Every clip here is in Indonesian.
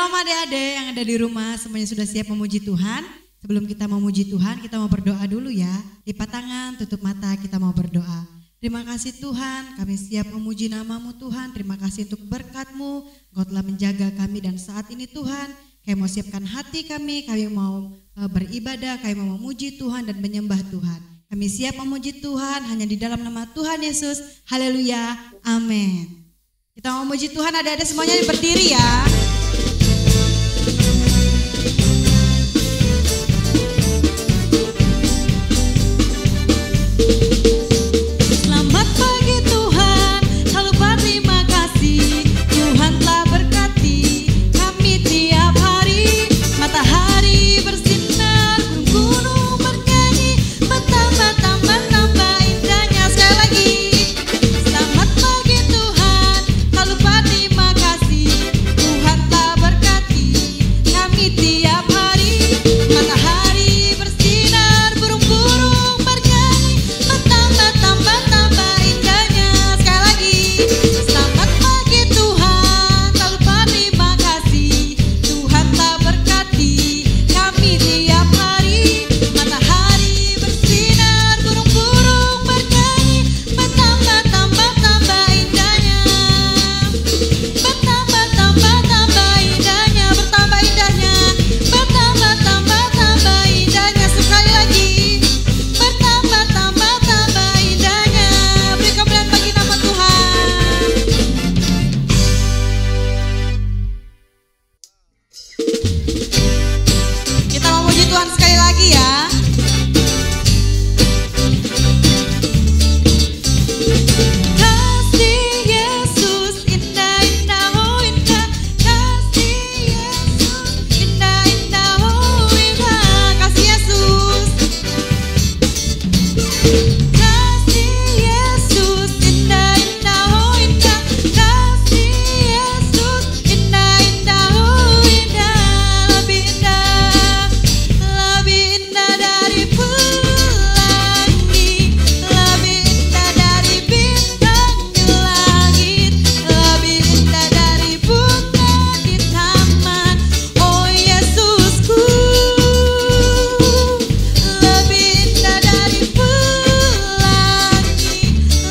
Shalom adik-adik yang ada di rumah, semuanya sudah siap memuji Tuhan? Sebelum kita memuji Tuhan, kita mau berdoa dulu ya. Lipat tangan, tutup mata, kita mau berdoa. Terima kasih Tuhan, kami siap memuji nama-Mu Tuhan. Terima kasih untuk berkat-Mu, Engkau telah menjaga kami dan saat ini Tuhan, kami mau siapkan hati kami mau beribadah, kami mau memuji Tuhan dan menyembah Tuhan. Kami siap memuji Tuhan hanya di dalam nama Tuhan Yesus. Haleluya, amin. Kita mau memuji Tuhan, adik-adik semuanya berdiri ya. Selamat pagi Tuhan, selalu berterima kasih. Tuhan telah berkati kami tiap hari. Matahari bersinar, gunung-gunung bernyanyi, bertambah-tambah indahnya. Sekali lagi. Selamat pagi Tuhan, selalu berterima kasih. Tuhan telah berkati kami tiap hari. Matahari bersinar, burung-burung bernyanyi, bertambah indahnya. Sekali lagi. Selamat pagi Tuhan, selalu berterima kasih. Tuhan telah berkati kami tiap hari. Matahari bersinar, burung-burung bernyanyi, bertambah indahnya. Bertambah indahnya, bertambah indahnya. Bertambah indahnya. Sekali lagi. Bertambah indahnya. Beri kemuliaan bagi nama Tuhan. Kita mau memuji Tuhan sekali lagi ya. Kasih Yesus indah-indah, oh indah. Kasih Yesus indah-indah, oh indah. Kasih Yesus. Kasih Yesus indah-indah, oh indah. Kasih Yesus indah-indah, oh indah. Lebih indah dari pelangi, lebih indah dari bintang di langit, lebih indah dari bunga di taman. Oh Yesusku, lebih indah dari pelangi,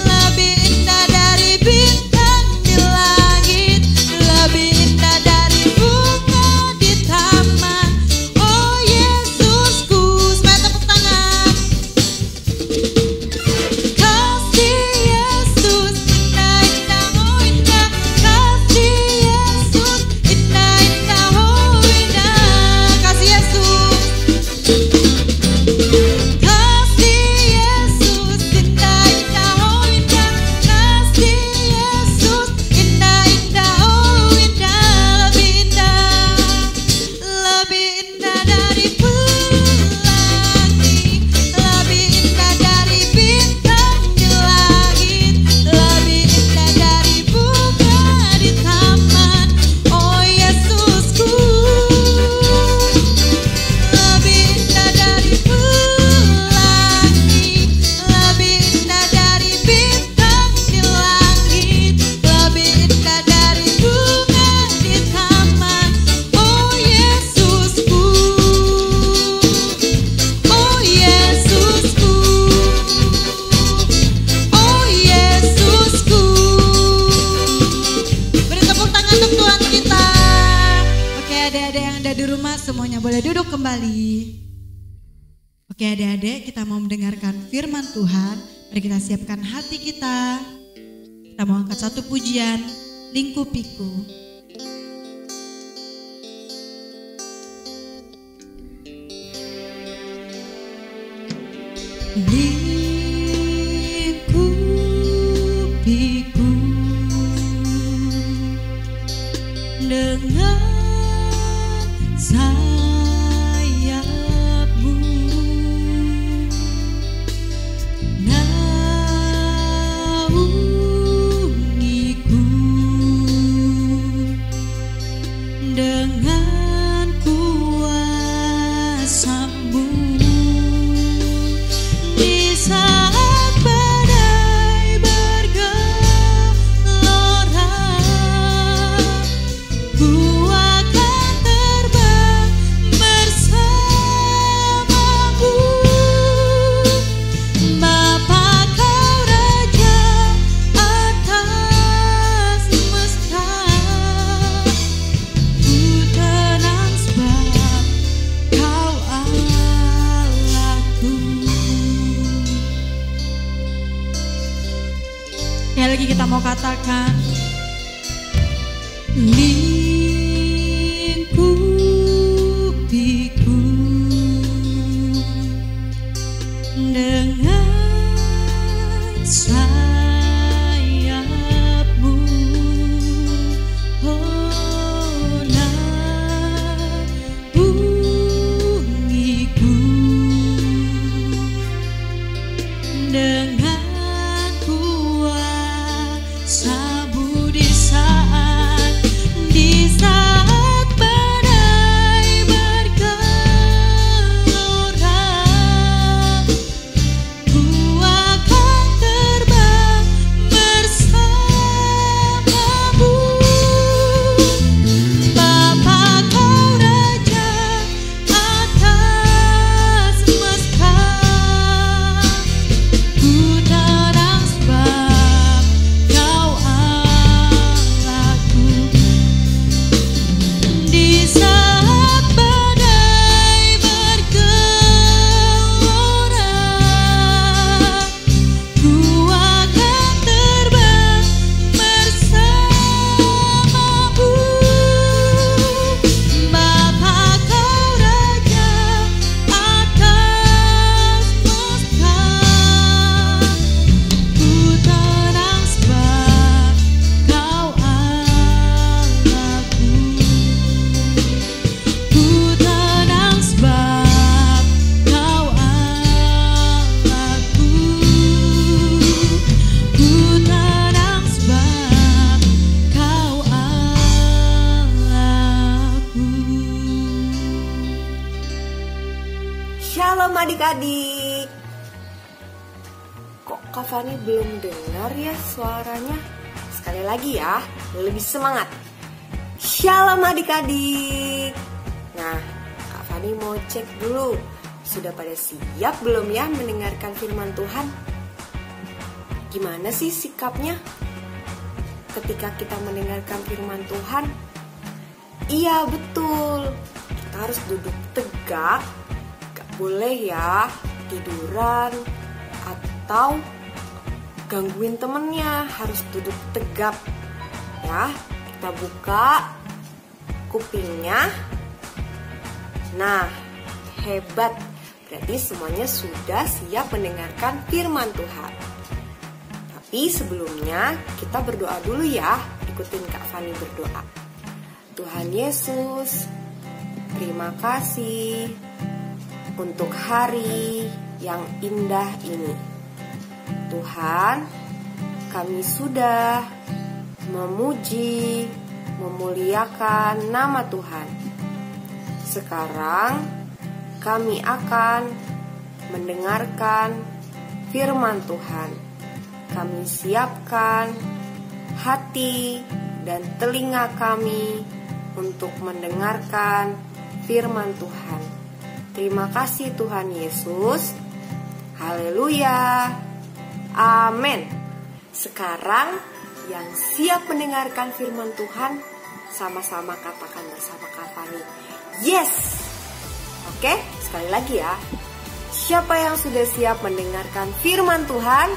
lebih indah dari bintang di langit, lebih indah dari bunga di taman. Oh Yesusku, semuanya tepuk tangan. Kasih Yesus indah-indah, oh indah. Kasih Yesus indah-indah, oh indah. Kasih Yesus. Kasih Yesus indah-indah, oh indah. Kasih Yesus indah-indah, oh indah. Lebih indah dari pelangi, lebih indah dari bintang di langit, lebih indah dari bunga di taman. Oh Yesusku, lebih indah dari pelangi, lebih indah dari bintang di langit, lebih indah dari bunga di taman. Oh Yesusku, oh Yesusku, oh Yesusku. Beri tepuk tangan untuk Tuhan kita. Oke, adik-adik yang ada di rumah semuanya boleh duduk kembali. Oke adik-adik, kita mau mendengarkan firman Tuhan. Mari kita siapkan hati kita. Kita mau angkat satu pujian, Lingkupiku. Lingkupiku dengan sayapmu, naungiku dengan kuasa-Mu. Di saat badai bergelora, ku akan mau katakan, lingkupiku dengan sayapmu, oh naungiku dengan kuasa budi saat badai bergelora, ku akan terbang bersamamu. Bapa kau Raja atas semesta, ku tenang sebab kau Allahku. Di saat badai bergelora, ku akan terbang bersamamu. Bapa kau Raja atas semesta, ku tenang sebab kau Allahku. Ku tenang sebab kau Allahku. Ku tenang sebab kau Allahku. Shalom adik-adik. Kok Kak Fani belum dengar ya suaranya? Sekali lagi ya, lebih semangat. Shalom adik-adik. Nah, Kak Fani mau cek dulu, sudah pada siap belum ya mendengarkan firman Tuhan? Gimana sih sikapnya ketika kita mendengarkan firman Tuhan? Iya betul, kita harus duduk tegak. Gak boleh ya tiduran atau gangguin temennya, harus duduk tegap ya. Kita buka kupingnya. Nah, hebat, berarti semuanya sudah siap mendengarkan firman Tuhan. Tapi sebelumnya kita berdoa dulu ya. Ikutin Kak Fani berdoa. Tuhan Yesus, terima kasih untuk hari yang indah ini. Tuhan, kami sudah memuji, memuliakan nama Tuhan. Sekarang kami akan mendengarkan firman Tuhan. Kami siapkan hati dan telinga kami untuk mendengarkan firman Tuhan. Terima kasih Tuhan Yesus. Haleluya. Amin. Sekarang yang siap mendengarkan firman Tuhan, sama-sama katakan bersama Kak Fani, yes. Oke, sekali lagi ya. Siapa yang sudah siap mendengarkan firman Tuhan?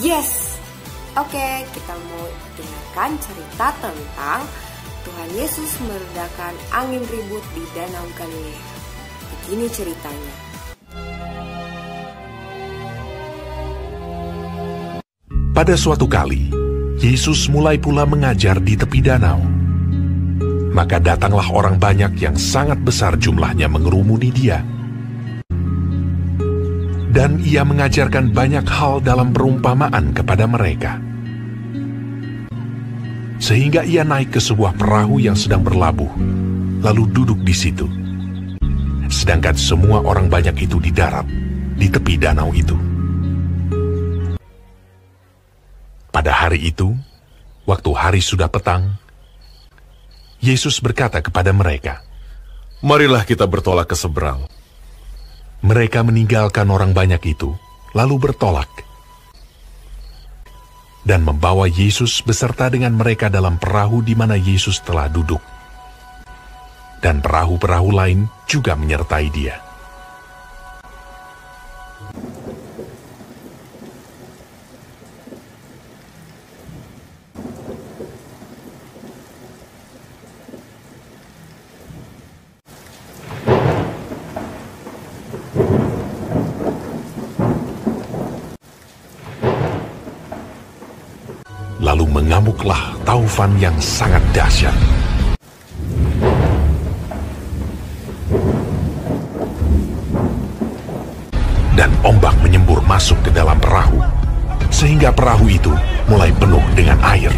Yes. Oke, kita mau dengarkan cerita tentang Tuhan Yesus meredakan angin ribut di Danau Galilea. Begini ceritanya. Pada suatu kali, Yesus mulai pula mengajar di tepi danau. Maka datanglah orang banyak yang sangat besar jumlahnya mengerumuni dia. Dan ia mengajarkan banyak hal dalam perumpamaan kepada mereka. Sehingga ia naik ke sebuah perahu yang sedang berlabuh, lalu duduk di situ. Sedangkan semua orang banyak itu di darat, di tepi danau itu. Pada hari itu, waktu hari sudah petang, Yesus berkata kepada mereka, "Marilah kita bertolak ke seberang." Mereka meninggalkan orang banyak itu, lalu bertolak. Dan membawa Yesus beserta dengan mereka dalam perahu di mana Yesus telah duduk. Dan perahu-perahu lain juga menyertai dia. mengamuklah taufan yang sangat dahsyat. Dan ombak menyembur masuk ke dalam perahu, sehingga perahu itu mulai penuh dengan air.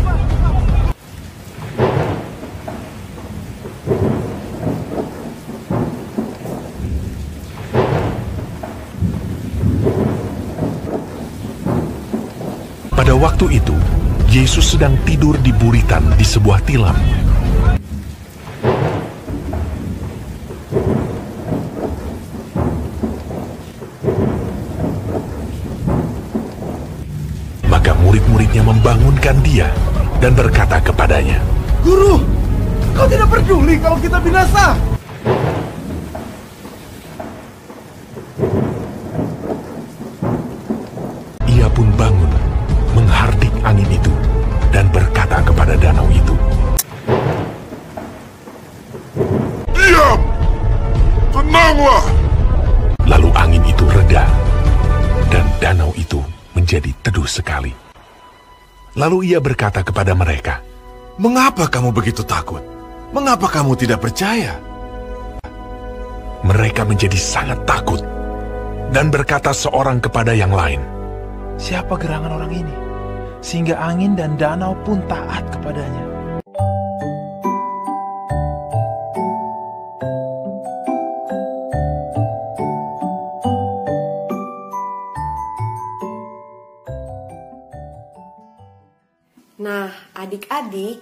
Pada waktu itu, Yesus sedang tidur di buritan di sebuah tilam. Maka murid-muridnya membangunkan dia dan berkata kepadanya, "Guru, kau tidak peduli kalau kita binasa?" Ia pun bangun, menghardik angin itu, dan berkata kepada danau itu, Diam! Tenanglah! Lalu angin itu reda, dan danau itu menjadi teduh sekali. Lalu ia berkata kepada mereka, "Mengapa kamu begitu takut? Mengapa kamu tidak percaya?" Mereka menjadi sangat takut, dan berkata seorang kepada yang lain, Siapa gerangan orang ini, sehingga angin dan danau pun taat kepadanya? Nah, adik-adik,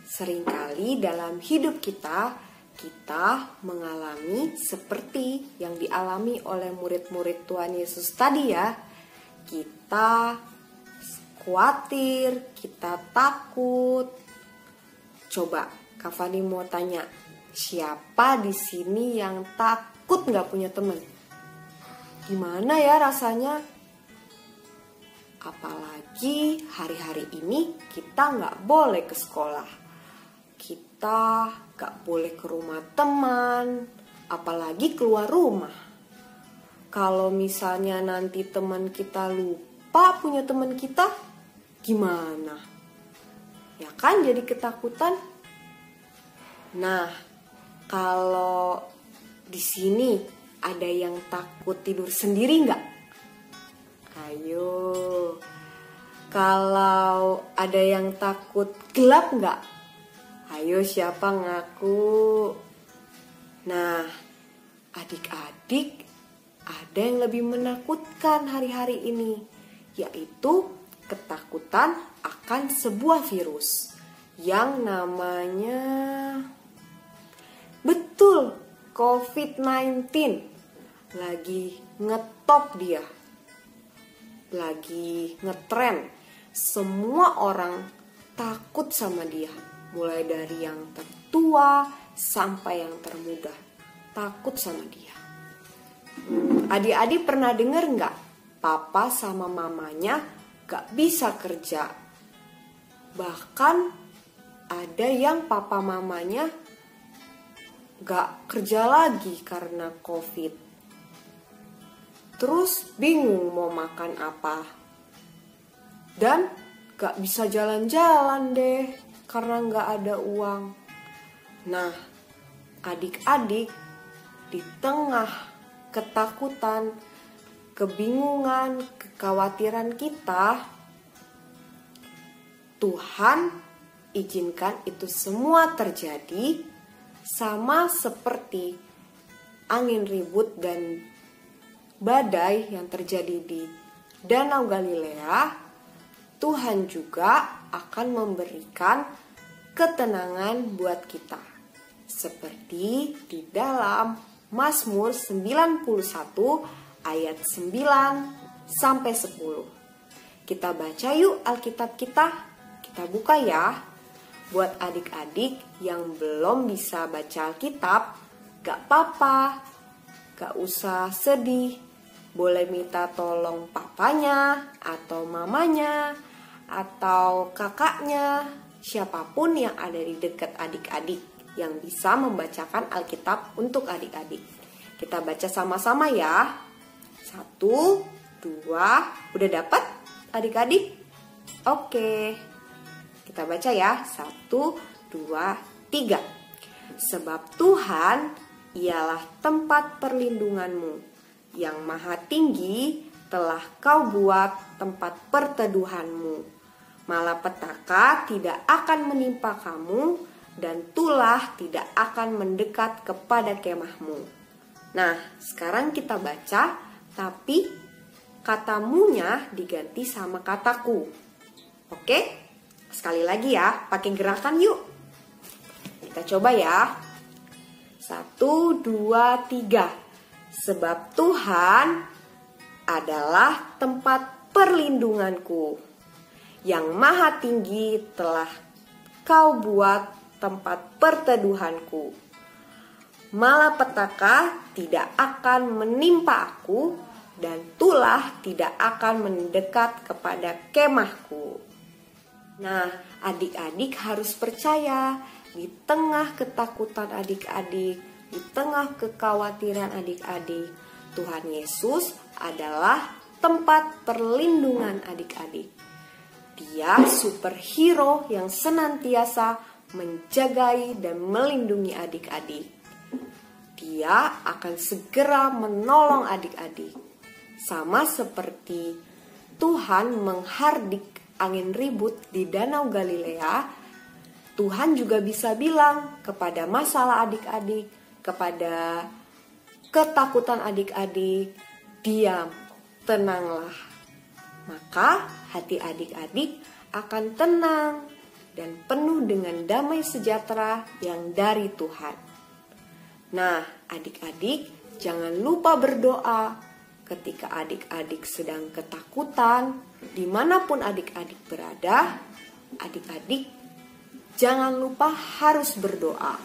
seringkali dalam hidup kita mengalami seperti yang dialami oleh murid-murid Tuhan Yesus tadi ya. Kita khawatir, kita takut. Coba, Kak Fani mau tanya, siapa di sini yang takut nggak punya teman? Gimana ya rasanya? Apalagi hari-hari ini kita nggak boleh ke sekolah, kita nggak boleh ke rumah teman, apalagi keluar rumah. Kalau misalnya nanti teman kita lupa punya teman kita, gimana? Ya kan jadi ketakutan. Nah, kalau di sini ada yang takut tidur sendiri nggak? Ayo. Kalau ada yang takut gelap nggak? Ayo siapa ngaku? Nah, adik-adik, ada yang lebih menakutkan hari-hari ini, yaitu ketakutan akan sebuah virus yang namanya, betul, COVID-19. Lagi ngetop dia, lagi ngetren. Semua orang takut sama dia, mulai dari yang tertua sampai yang termuda, takut sama dia. Adik-adik pernah dengar nggak? Papa sama mamanya gak bisa kerja. Bahkan ada yang papa mamanya gak kerja lagi karena COVID. Terus bingung mau makan apa. Dan gak bisa jalan-jalan deh karena gak ada uang. Nah, adik-adik, di tengah ketakutan, kebingungan, kekhawatiran kita, Tuhan izinkan itu semua terjadi, sama seperti angin ribut dan badai yang terjadi di Danau Galilea. Tuhan juga akan memberikan ketenangan buat kita, seperti di dalam Mazmur 91 ayat 9 sampai 10. Kita baca yuk Alkitab kita. Kita buka ya. Buat adik-adik yang belum bisa baca Alkitab, gak apa-apa, gak usah sedih. Boleh minta tolong papanya atau mamanya atau kakaknya, siapapun yang ada di dekat adik-adik yang bisa membacakan Alkitab untuk adik-adik. Kita baca sama-sama ya. 1, 2, udah dapat adik-adik? Oke. Kita baca ya, 1, 2, 3. Sebab Tuhan ialah tempat perlindunganmu, yang maha tinggi telah kau buat tempat perteduhanmu. Malapetaka tidak akan menimpa kamu, dan tulah tidak akan mendekat kepada kemahmu. Nah, sekarang kita baca, tapi kata munya diganti sama kataku. Oke? Sekali lagi ya, pakai gerakan yuk. Kita coba ya. 1, 2, 3. Sebab Tuhan adalah tempat perlindunganku, yang maha tinggi telah kau buat tempat perteduhanku. Malapetaka tidak akan menimpa aku, dan tulah tidak akan mendekat kepada kemahku. Nah, adik-adik harus percaya, di tengah ketakutan adik-adik, di tengah kekhawatiran adik-adik, Tuhan Yesus adalah tempat perlindungan adik-adik. Dia superhero yang senantiasa menjagai dan melindungi adik-adik. Dia akan segera menolong adik-adik. Sama seperti Tuhan menghardik angin ribut di Danau Galilea, Tuhan juga bisa bilang kepada masalah adik-adik, kepada ketakutan adik-adik, diam, tenanglah. Maka hati adik-adik akan tenang dan penuh dengan damai sejahtera yang dari Tuhan. Nah, adik-adik jangan lupa berdoa ketika adik-adik sedang ketakutan, dimanapun adik-adik berada. Adik-adik jangan lupa harus berdoa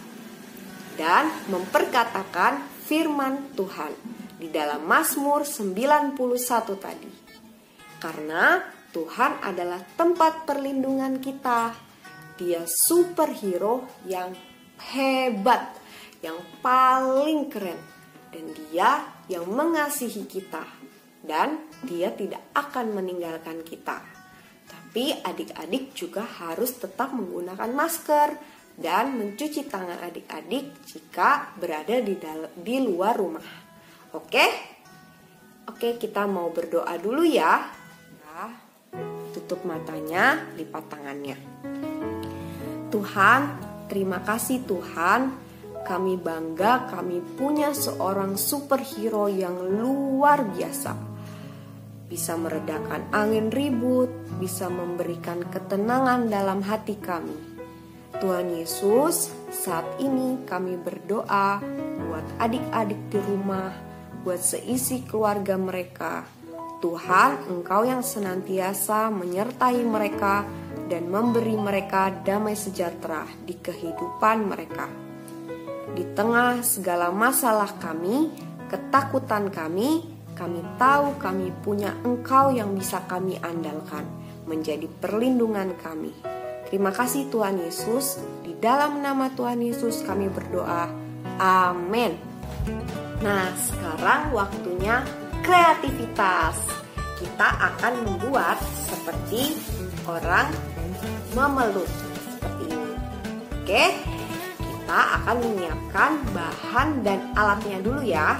dan memperkatakan firman Tuhan di dalam Mazmur 91 tadi. Karena Tuhan adalah tempat perlindungan kita. Dia superhero yang hebat, yang paling keren, dan dia yang mengasihi kita, dan dia tidak akan meninggalkan kita. Tapi adik-adik juga harus tetap menggunakan masker dan mencuci tangan adik-adik jika berada di luar rumah. Oke, kita mau berdoa dulu ya. Tutup matanya, lipat tangannya. Tuhan, terima kasih Tuhan. Kami bangga kami punya seorang superhero yang luar biasa. Bisa meredakan angin ribut, bisa memberikan ketenangan dalam hati kami. Tuhan Yesus, saat ini kami berdoa buat adik-adik di rumah, buat seisi keluarga mereka. Tuhan, Engkau yang senantiasa menyertai mereka dan memberi mereka damai sejahtera di kehidupan mereka. Di tengah segala masalah kami, ketakutan kami tahu kami punya Engkau yang bisa kami andalkan, menjadi perlindungan kami. Terima kasih Tuhan Yesus, di dalam nama Tuhan Yesus kami berdoa. Amin. Nah, sekarang waktunya kreativitas. Kita akan membuat seperti orang memeluk seperti ini. Oke, kita akan menyiapkan bahan dan alatnya dulu ya.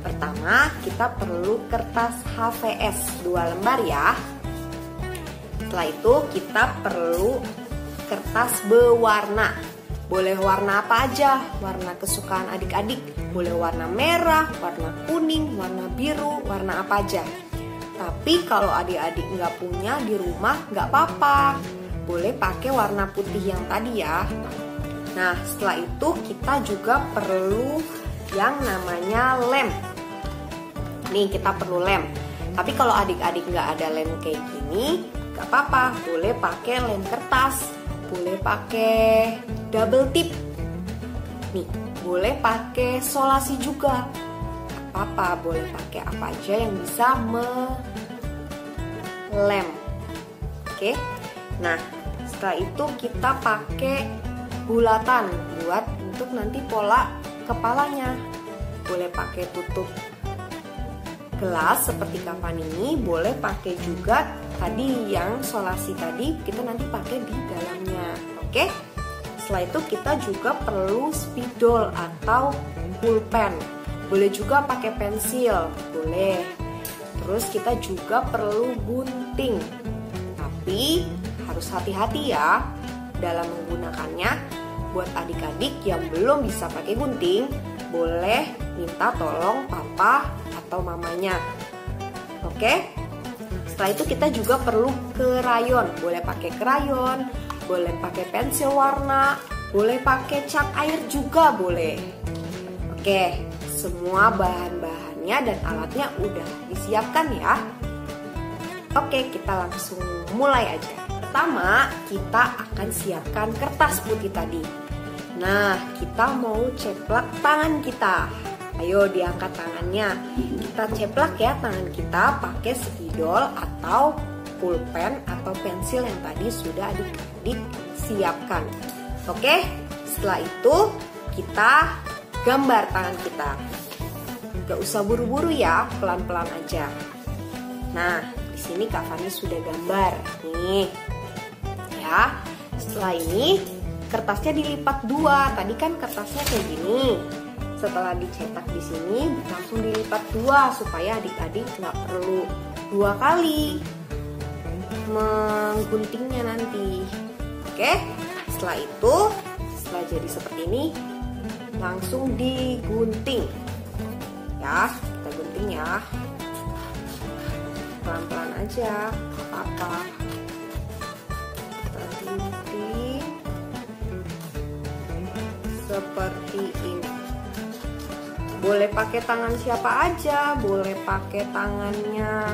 Pertama, kita perlu kertas HVS 2 lembar ya. Setelah itu kita perlu kertas berwarna. Boleh warna apa aja, warna kesukaan adik-adik. Boleh warna merah, warna kuning, warna biru, warna apa aja. Tapi kalau adik-adik nggak punya di rumah nggak apa-apa, boleh pakai warna putih yang tadi ya. Nah, setelah itu kita juga perlu yang namanya lem. Nih, kita perlu lem. Tapi kalau adik-adik nggak ada lem kayak gini, nggak apa-apa, boleh pakai lem kertas, boleh pakai double tip. Nih, boleh pakai solasi juga. Apa boleh pakai apa aja yang bisa melem. Oke. Nah, setelah itu kita pakai bulatan buat untuk nanti pola kepalanya. Boleh pakai tutup gelas seperti kapan ini, boleh pakai juga tadi yang solasi tadi kita nanti pakai di dalamnya. Oke. Setelah itu kita juga perlu spidol atau pulpen. Boleh juga pakai pensil, boleh. Terus kita juga perlu gunting. Tapi harus hati-hati ya dalam menggunakannya. Buat adik-adik yang belum bisa pakai gunting, boleh minta tolong papa atau mamanya. Oke? Setelah itu kita juga perlu krayon. Boleh pakai krayon, boleh pakai pensil warna, boleh pakai cat air juga boleh. Oke, semua bahan-bahannya dan alatnya udah disiapkan ya. Oke, kita langsung mulai aja. Pertama, kita akan siapkan kertas putih tadi. Nah, kita mau ceplak tangan kita. Ayo diangkat tangannya. Kita ceplak ya tangan kita pakai spidol atau pulpen atau pensil yang tadi sudah adik-adik siapkan. Oke, setelah itu kita gambar tangan kita. Gak usah buru-buru ya, pelan-pelan aja. Nah, di sini Kak Fani sudah gambar nih. Ya, setelah ini kertasnya dilipat dua. Tadi kan kertasnya kayak gini. Setelah dicetak di sini langsung dilipat dua supaya adik-adik nggak perlu dua kali mengguntingnya nanti. Oke, setelah itu setelah jadi seperti ini langsung digunting. Ya, kita gunting ya. Pelan-pelan aja, apa-apa. Kita gunting seperti ini. Boleh pakai tangan siapa aja, boleh pakai tangannya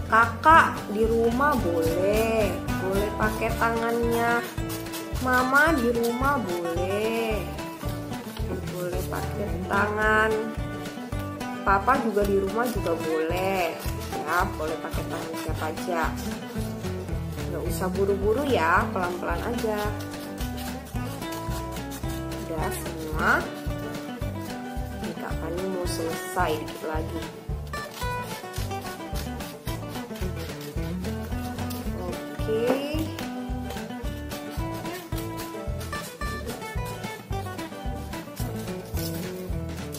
kakak di rumah boleh, boleh pakai tangannya mama di rumah boleh, boleh pakai tangan papa juga di rumah juga boleh, ya boleh pakai tangan siapa aja. Nggak usah buru-buru ya, pelan-pelan aja. Udah semua. Ini mau selesai dikit lagi. Oke.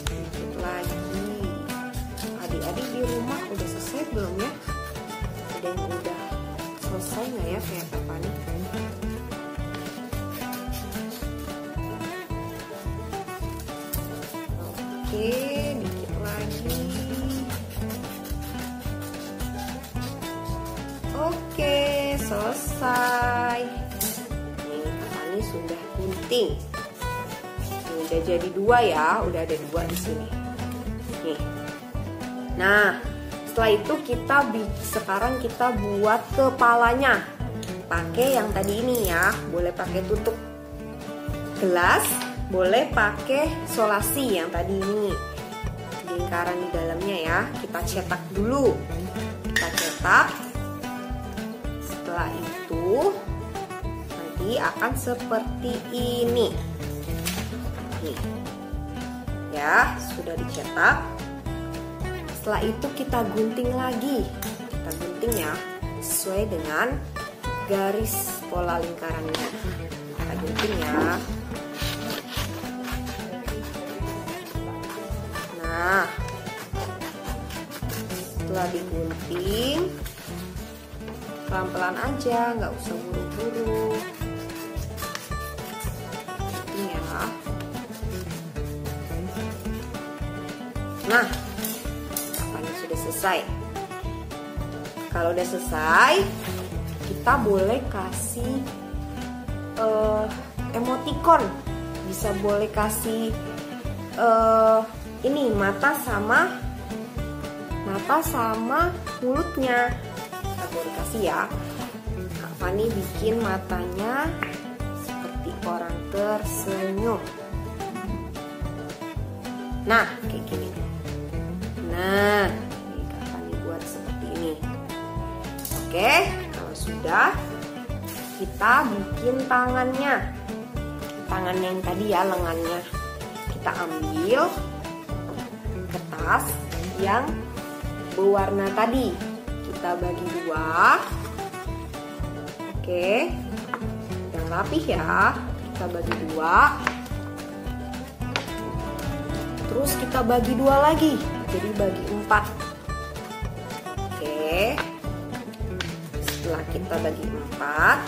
Dikit lagi. Adik-adik di rumah udah selesai belum ya? Ada yang udah selesai nggak ya kayak apa nih? Oke, dikit lagi. Oke, selesai. Ini Fani sudah gunting. Ini udah jadi dua ya, udah ada dua di sini. Nih. Nah, setelah itu sekarang kita buat kepalanya. Pakai yang tadi ini ya, boleh pakai tutup gelas. Boleh pakai solasi yang tadi ini, lingkaran di dalamnya ya. Kita cetak dulu. Kita cetak. Setelah itu nanti akan seperti ini. Nih. Ya, sudah dicetak. Setelah itu kita gunting lagi. Kita gunting ya, sesuai dengan garis pola lingkarannya. Kita gunting ya. Nah, setelah digunting, pelan-pelan aja, nggak usah buru-buru. Gunting ya. Nah, ini sudah selesai. Kalau udah selesai, kita boleh kasih emoticon. Bisa boleh kasih ini mata sama mulutnya. Kita boleh kasih ya. Kak Fani bikin matanya seperti orang tersenyum. Nah, kayak gini. Nah, ini Kak Fani buat seperti ini. Oke, kalau sudah, kita bikin tangannya. Tangannya yang tadi ya, lengannya. Kita ambil kertas yang berwarna tadi. kita bagi 2. Oke, yang rapih ya. Kita bagi 2. Terus kita bagi 2 lagi, jadi bagi 4. Oke, setelah kita bagi 4,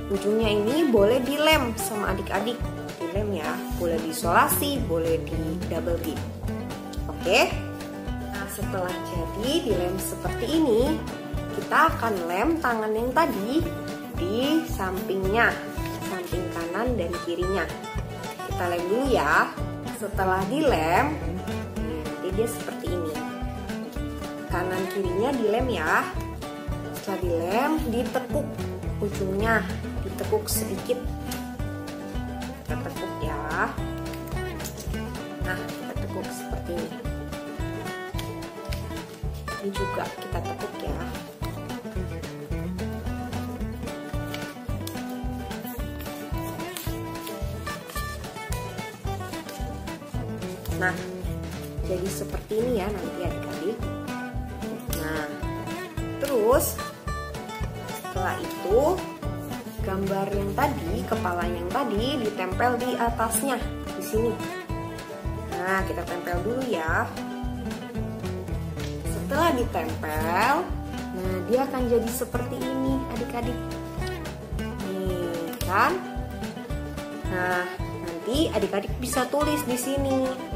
ujungnya ini boleh dilem sama adik-adik. Dilem ya, boleh diisolasi, boleh di double tip. Oke, nah setelah jadi dilem seperti ini, kita akan lem tangan yang tadi di sampingnya, samping kanan dan kirinya. Kita lem dulu ya. Setelah dilem, nanti dia seperti ini. Kanan kirinya dilem ya. Setelah dilem, ditekuk ujungnya, ditekuk sedikit. Kita tekuk ya. Nah, kita tekuk seperti ini. Ini juga kita tekuk ya. Nah, jadi seperti ini ya nanti adik-adik. Nah, terus setelah itu gambar yang tadi, kepala yang tadi ditempel di atasnya, di sini. Nah, kita tempel dulu ya. Setelah ditempel, nah dia akan jadi seperti ini adik-adik. Nih kan? Nah, nanti adik-adik bisa tulis di sini.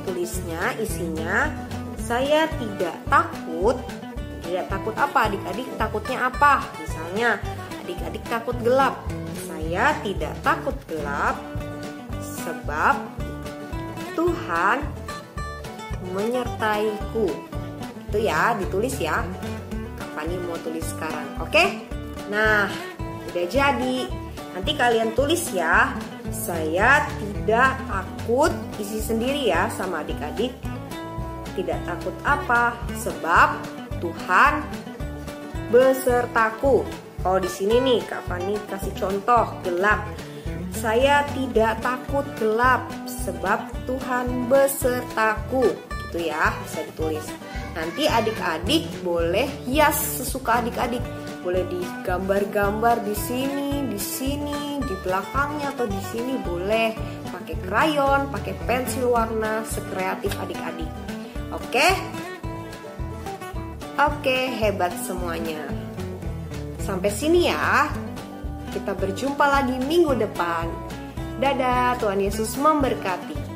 Tulisnya, isinya, saya tidak takut. Tidak takut apa adik-adik? Takutnya apa? Misalnya adik-adik takut gelap. Saya tidak takut gelap sebab Tuhan menyertaiku. Itu ya, ditulis ya. Apa nih mau tulis sekarang? Oke? Nah, udah jadi. Nanti kalian tulis ya. Saya tidak takut, isi sendiri ya sama adik-adik. Tidak takut apa? Sebab Tuhan besertaku. Oh, di sini nih Kak Fani kasih contoh gelap. Saya tidak takut gelap sebab Tuhan besertaku. Gitu ya, bisa ditulis. Nanti adik-adik boleh hias sesuka adik-adik. Boleh digambar-gambar di sini, di belakangnya atau di sini boleh. Pakai krayon, pakai pensil warna, sekreatif adik-adik. Oke? Oke, hebat semuanya. Sampai sini ya. Kita berjumpa lagi minggu depan. Dadah, Tuhan Yesus memberkati.